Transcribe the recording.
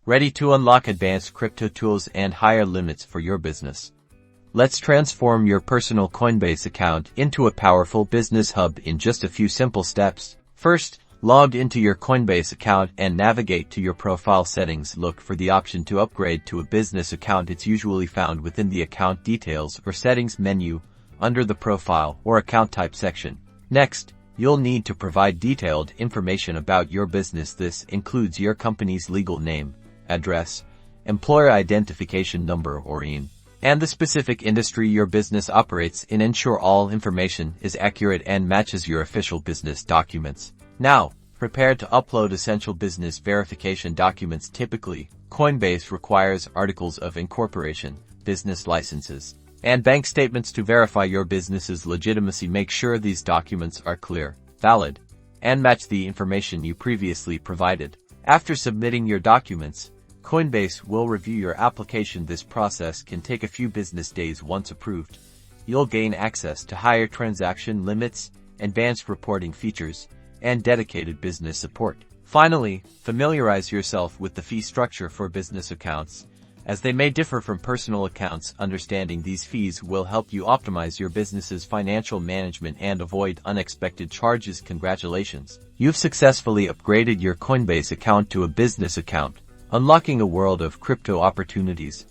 ready to unlock advanced crypto tools and higher limits for your business. Let's transform your personal Coinbase account into a powerful business hub in just a few simple steps. First, log into your Coinbase account and navigate to your profile settings. Look for the option to upgrade to a business account. It's usually found within the account details or settings menu under the profile or account type section. Next, you'll need to provide detailed information about your business. This includes your company's legal name, address, employer identification number or EIN, and the specific industry your business operates in. Ensure all information is accurate and matches your official business documents. Now, prepare to upload essential business verification documents. Typically, Coinbase requires articles of incorporation, business licenses, and bank statements to verify your business's legitimacy. Make sure these documents are clear, valid, and match the information you previously provided. After submitting your documents, Coinbase will review your application. This process can take a few business days. Once approved, you'll gain access to higher transaction limits, advanced reporting features, and dedicated business support. Finally, familiarize yourself with the fee structure for business accounts, as they may differ from personal accounts. Understanding these fees will help you optimize your business's financial management and avoid unexpected charges. Congratulations! You've successfully upgraded your Coinbase account to a business account, unlocking a world of crypto opportunities.